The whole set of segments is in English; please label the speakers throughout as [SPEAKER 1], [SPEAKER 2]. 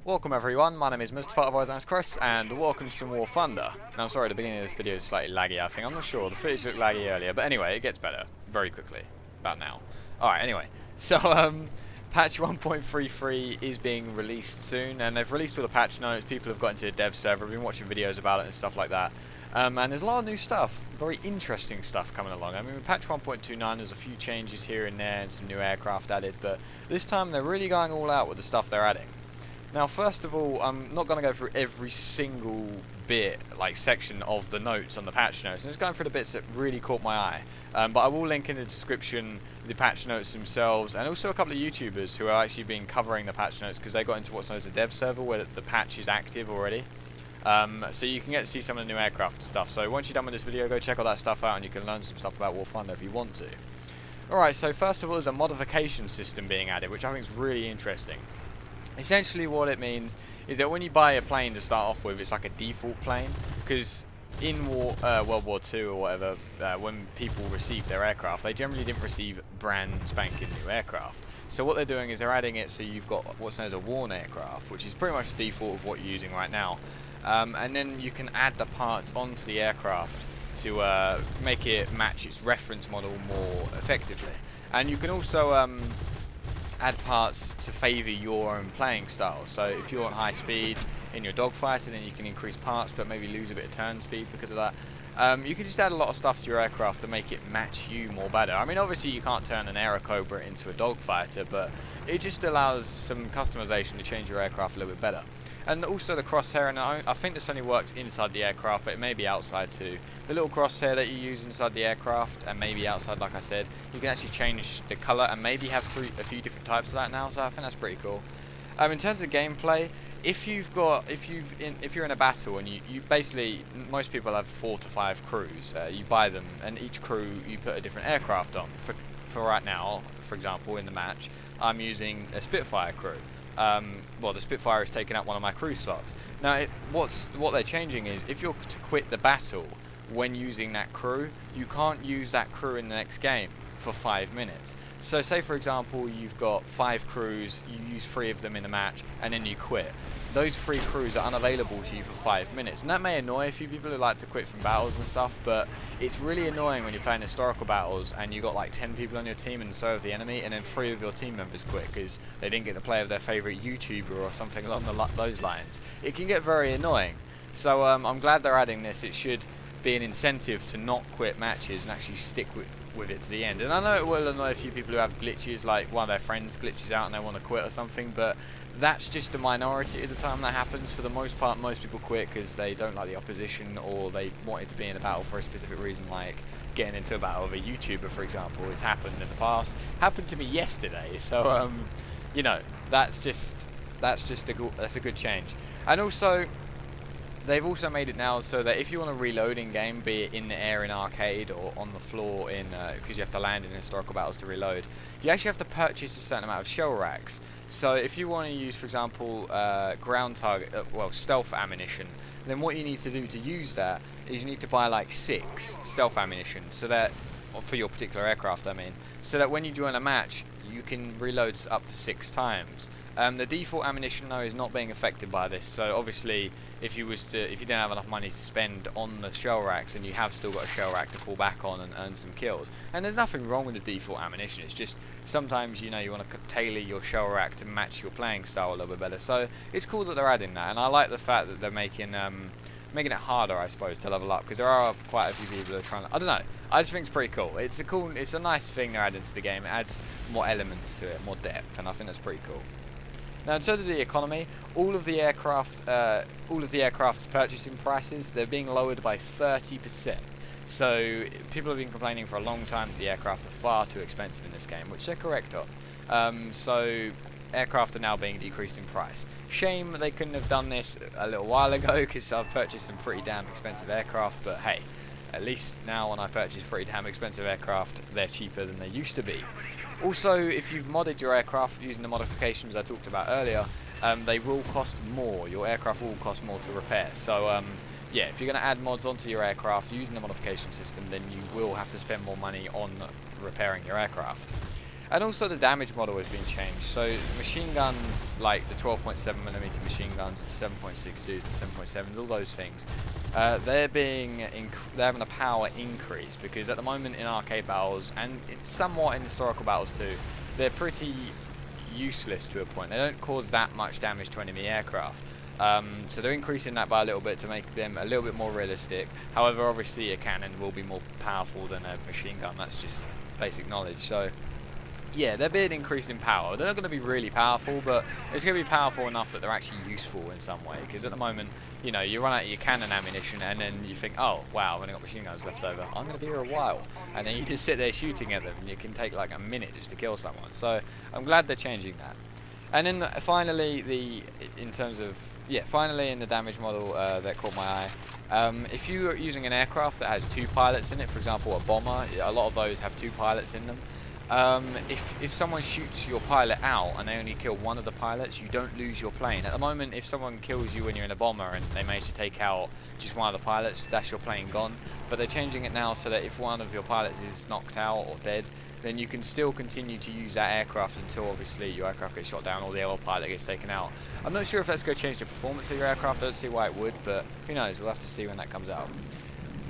[SPEAKER 1] Welcome everyone, my name is Mr. otherwise known as Chris, and welcome to some War Thunder. Now I'm sorry, the beginning of this video is slightly laggy I think, I'm not sure, the footage looked laggy earlier, but anyway, it gets better, very quickly, about now. Alright, anyway, so patch 1.33 is being released soon, and they've released all the patch notes, people have got into the dev server, I've been watching videos about it and stuff like that. And there's a lot of new stuff, very interesting stuff coming along. I mean, with patch 1.29 there's a few changes here and there and some new aircraft added, but this time they're really going all out with the stuff they're adding. Now, first of all, I'm not going to go through every single bit, like section of the notes on the patch notes. I'm just going through the bits that really caught my eye. But I will link in the description the patch notes themselves, and also a couple of YouTubers who are actually been covering the patch notes because they got into what's known as a dev server where the patch is active already. So you can get to see some of the new aircraft and stuff. So once you're done with this video, go check all that stuff out, and you can learn some stuff about War Thunder if you want to. Alright, so first of all, there's a modification system being added, which I think is really interesting. Essentially what it means is that when you buy a plane to start off with, it's like a default plane, because in World War II or whatever, when people received their aircraft, they generally didn't receive brand spanking new aircraft. So what they're doing is they're adding it so you've got what's known as a worn aircraft, which is pretty much the default of what you're using right now. And then you can add the parts onto the aircraft to make it match its reference model more effectively. And you can also add parts to favour your own playing style. So if you want high speed in your dogfighter, then you can increase parts but maybe lose a bit of turn speed because of that. You can just add a lot of stuff to your aircraft to make it match you more better. I mean, obviously you can't turn an Aerocobra into a dogfighter, but it just allows some customization to change your aircraft a little bit better. And also the crosshair, and I think this only works inside the aircraft, but it may be outside too. The little crosshair that you use inside the aircraft, and maybe outside, like I said, you can actually change the colour and maybe have a few different types of that now, so I think that's pretty cool. In terms of gameplay, if you're in a battle and you basically, most people have 4 to 5 crews, you buy them, and each crew you put a different aircraft on. For right now, for example, in the match, I'm using a Spitfire crew. Well, the Spitfire is taking up one of my crew slots. Now, what they're changing is, if you're to quit the battle when using that crew, you can't use that crew in the next game for 5 minutes. So say for example you've got 5 crews, you use 3 of them in a match, and then you quit. Those 3 crews are unavailable to you for 5 minutes, and that may annoy a few people who like to quit from battles and stuff, but it's really annoying when you're playing historical battles and you've got like 10 people on your team and so have the enemy, and then 3 of your team members quit because they didn't get to play with their favourite YouTuber or something along those lines. It can get very annoying. So I'm glad they're adding this. It should be an incentive to not quit matches and actually stick with it to the end. And I know it will annoy a few people who have glitches, like one of their friends glitches out and they want to quit or something, but that's just a minority of the time that happens. For the most part, most people quit because they don't like the opposition, or they wanted to be in a battle for a specific reason, like getting into a battle with a YouTuber, for example. It's happened in the past. Happened to me yesterday, so you know, that's a good change. And also, they've also made it now so that if you want to reload in game, be it in the air in arcade or on the floor in, because you have to land in historical battles to reload, you actually have to purchase a certain amount of shell racks. So if you want to use, for example, ground target, well, stealth ammunition, then what you need to do to use that is you need to buy like 6 stealth ammunition, so that, for your particular aircraft I mean, so that when you join a match you can reload up to 6 times. The default ammunition though is not being affected by this, so obviously if you didn't have enough money to spend on the shell racks, and you have still got a shell rack to fall back on and earn some kills. And there's nothing wrong with the default ammunition, it's just sometimes, you know, you want to tailor your shell rack to match your playing style a little bit better. So it's cool that they're adding that, and I like the fact that they're making it harder, I suppose, to level up, because there are quite a few people that are trying to, I don't know, I just think it's pretty cool. It's a nice thing they're adding to the game. It adds more elements to it, more depth, and I think that's pretty cool. Now, in terms of the economy, all of the aircraft's purchasing prices, they're being lowered by 30%. So people have been complaining for a long time that the aircraft are far too expensive in this game, which they're correct on. So aircraft are now being decreased in price. Shame they couldn't have done this a little while ago, because I've purchased some pretty damn expensive aircraft, but hey, at least now when I purchase pretty damn expensive aircraft, they're cheaper than they used to be. Also, if you've modded your aircraft using the modifications I talked about earlier, they will cost more. Your aircraft will cost more to repair. So yeah, if you're going to add mods onto your aircraft using the modification system, then you will have to spend more money on repairing your aircraft. And also the damage model has been changed. So machine guns, like the 12.7mm machine guns, 7.62s and 7.7s, all those things, they're having a power increase, because at the moment in arcade battles, and somewhat in historical battles too, they're pretty useless to a point. They don't cause that much damage to enemy aircraft. So they're increasing that by a little bit to make them a little bit more realistic. However, obviously a cannon will be more powerful than a machine gun. That's just basic knowledge. So yeah, they're being increased in power. They're not going to be really powerful, but it's going to be powerful enough that they're actually useful in some way. Because at the moment, you know, you run out of your cannon ammunition and then you think, oh wow, I've only got machine guns left over, I'm going to be here a while. And then you just sit there shooting at them and you can take like a minute just to kill someone. So I'm glad they're changing that. And then finally, finally in the damage model that caught my eye, if you are using an aircraft that has 2 pilots in it, for example a bomber, a lot of those have 2 pilots in them. If someone shoots your pilot out and they only kill one of the pilots, you don't lose your plane. At the moment, if someone kills you when you're in a bomber and they manage to take out just one of the pilots, that's your plane gone. But they're changing it now so that if one of your pilots is knocked out or dead, then you can still continue to use that aircraft until obviously your aircraft gets shot down or the other pilot gets taken out. I'm not sure if that's going to change the performance of your aircraft. I don't see why it would, but who knows, we'll have to see when that comes out.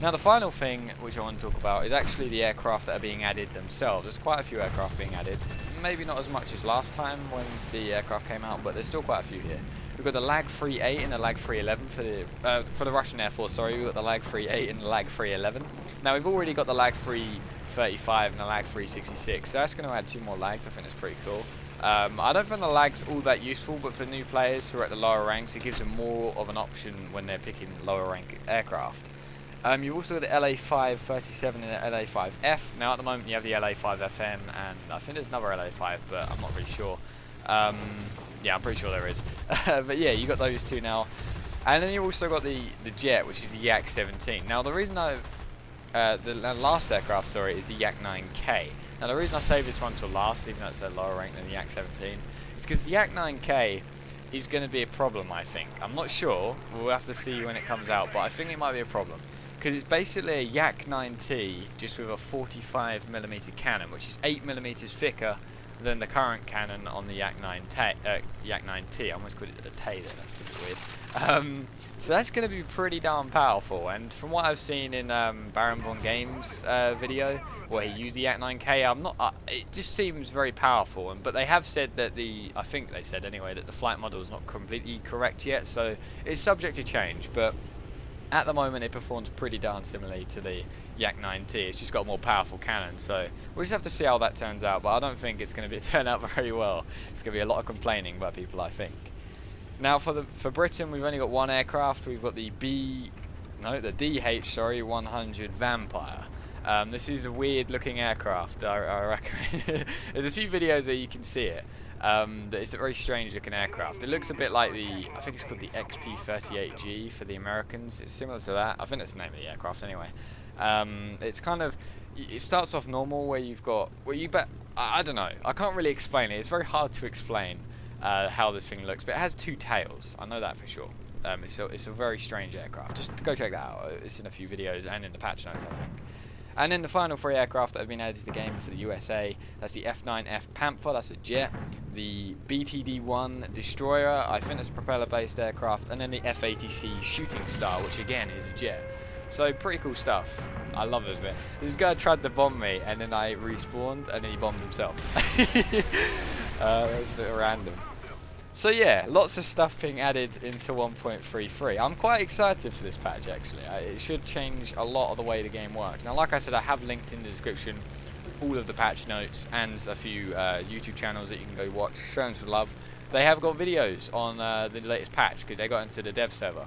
[SPEAKER 1] Now the final thing which I want to talk about is actually the aircraft that are being added themselves. There's quite a few aircraft being added, maybe not as much as last time when the aircraft came out, but there's still quite a few here. We've got the Lag 3-8 and the Lag 3-11 for the Russian Air Force, sorry, we've got the Lag 3-8 and the Lag 3-11. Now we've already got the Lag 3-35 and the Lag 3-66, so that's going to add 2 more lags. I think that's pretty cool. I don't find the lags all that useful, but for new players who are at the lower ranks, it gives them more of an option when they're picking lower rank aircraft. You've also got the LA-537 and the LA-5F. Now at the moment you have the LA-5FM and I think there's another LA-5, but I'm not really sure. Yeah, I'm pretty sure there is. But yeah, you got those 2 now. And then you've also got the jet, which is the Yak-17. Now the reason the last aircraft, sorry, is the Yak-9K. Now the reason I saved this one till last, even though it's a lower rank than the Yak-17, is because the Yak-9K is going to be a problem, I think. I'm not sure, we'll have to see when it comes out, but I think it might be a problem. Because it's basically a Yak-9T just with a 45mm cannon, which is 8mm thicker than the current cannon on the Yak-9T. I almost called it a Tay there, that's a bit weird. So that's going to be pretty darn powerful, and from what I've seen in Baron Von Game's video, where he used the Yak-9K, it just seems very powerful, but they have said that I think they said anyway, that the flight model is not completely correct yet, so it's subject to change, but at the moment it performs pretty darn similarly to the Yak-9T. It's just got a more powerful cannon, so we'll just have to see how that turns out, but I don't think it's going to turn out very well. It's going to be a lot of complaining by people, I think. Now for Britain, we've only got 1 aircraft. We've got the DH-100 Vampire. This is a weird looking aircraft, I reckon. There's a few videos where you can see it. It's a very strange looking aircraft. It looks a bit like I think it's called the XP-38G for the Americans. It's similar to that. I think that's the name of the aircraft anyway. It's kind of, it starts off normal where you've got, I don't know, I can't really explain it. It's very hard to explain how this thing looks, but it has 2 tails. I know that for sure. It's a very strange aircraft. Just go check that out. It's in a few videos and in the patch notes, I think. And then the final 3 aircraft that have been added to the game for the USA, that's the F9F Panther, that's a jet, the BTD-1 Destroyer, I think it's a propeller-based aircraft, and then the F-80C Shooting Star, which again is a jet. So pretty cool stuff. I love this bit. This guy tried to bomb me, and then I respawned, and then he bombed himself. That was a bit random. So yeah, lots of stuff being added into 1.33. I'm quite excited for this patch actually. It should change a lot of the way the game works. Now like I said, I have linked in the description all of the patch notes and a few YouTube channels that you can go watch. Show them some love. They have got videos on the latest patch because they got into the dev server.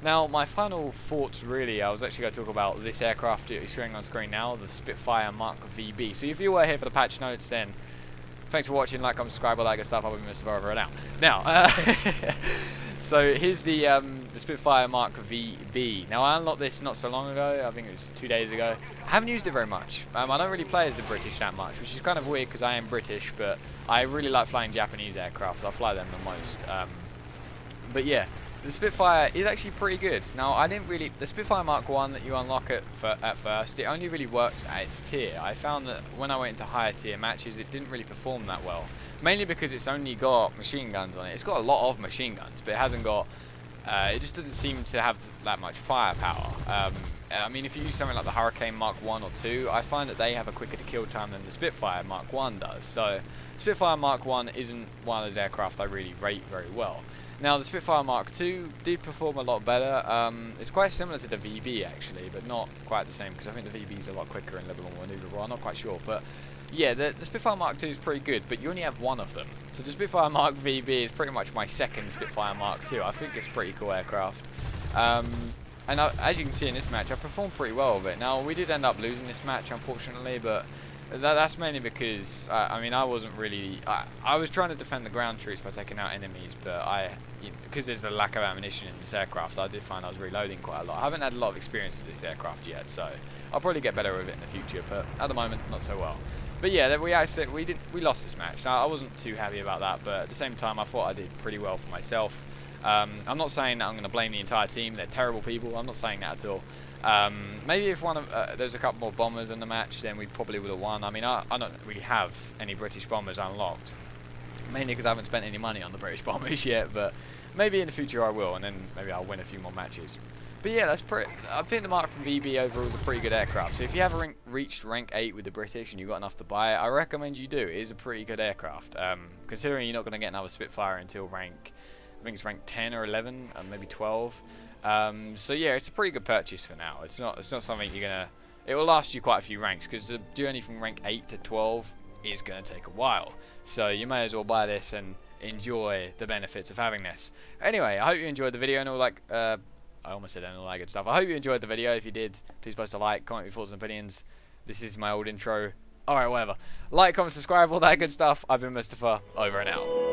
[SPEAKER 1] Now my final thoughts really, I was actually going to talk about this aircraft you're seeing on screen now, the Spitfire Mark VB. So if you were here for the patch notes, then thanks for watching, like, comment, subscribe, all that good stuff. I'll be Mr. Over and out. Now, so here's the Spitfire Mark VB. Now, I unlocked this not so long ago. I think it was 2 days ago. I haven't used it very much. I don't really play as the British that much, which is kind of weird because I am British, but I really like flying Japanese aircraft, so I fly them the most. But yeah, the Spitfire is actually pretty good. Now, I didn't really... The Spitfire Mark 1 that you unlock at first, it only really works at its tier. I found that when I went into higher tier matches, it didn't really perform that well. Mainly because it's only got machine guns on it. It's got a lot of machine guns, but it hasn't got... it just doesn't seem to have that much firepower. I mean, if you use something like the Hurricane Mark 1 or 2, I find that they have a quicker to kill time than the Spitfire Mark 1 does. So, Spitfire Mark 1 isn't one of those aircraft I really rate very well. Now, the Spitfire Mark 2 did perform a lot better. It's quite similar to the VB actually, but not quite the same, because I think the VB is a lot quicker and a little more maneuverable. I'm not quite sure, but yeah, the Spitfire Mark 2 is pretty good, but you only have one of them. So the Spitfire Mark VB is pretty much my second Spitfire Mark 2. I think it's a pretty cool aircraft. And as you can see in this match, I performed pretty well with it. Now, we did end up losing this match, unfortunately, but that's mainly because, I mean, I wasn't really... I was trying to defend the ground troops by taking out enemies, but because there's a lack of ammunition in this aircraft, I did find I was reloading quite a lot. I haven't had a lot of experience with this aircraft yet, so I'll probably get better with it in the future, but at the moment, not so well. But yeah, we lost this match. Now, I wasn't too happy about that, but at the same time, I thought I did pretty well for myself. I'm not saying that I'm going to blame the entire team. They're terrible people. I'm not saying that at all. Maybe if there's a couple more bombers in the match, then we probably would have won. I mean, I don't really have any British bombers unlocked, mainly because I haven't spent any money on the British bombers yet, but maybe in the future I will, and then maybe I'll win a few more matches. But yeah, I think the Mark from VB overall is a pretty good aircraft. So if you haven't reached rank 8 with the British and you've got enough to buy it, I recommend you do. It is a pretty good aircraft, considering you're not going to get another Spitfire until rank... I think it's rank 10 or 11, maybe 12. So yeah, it's a pretty good purchase for now. It's not something you're gonna... It will last you quite a few ranks, because to do anything from rank 8 to 12 is gonna take a while. So you may as well buy this and enjoy the benefits of having this. Anyway, I hope you enjoyed the video and all I almost said all that good stuff. I hope you enjoyed the video. If you did, please post a like, comment your thoughts and opinions. This is my old intro. Alright, whatever. Like, comment, subscribe, all that good stuff. I've been Mustafa. Over and out.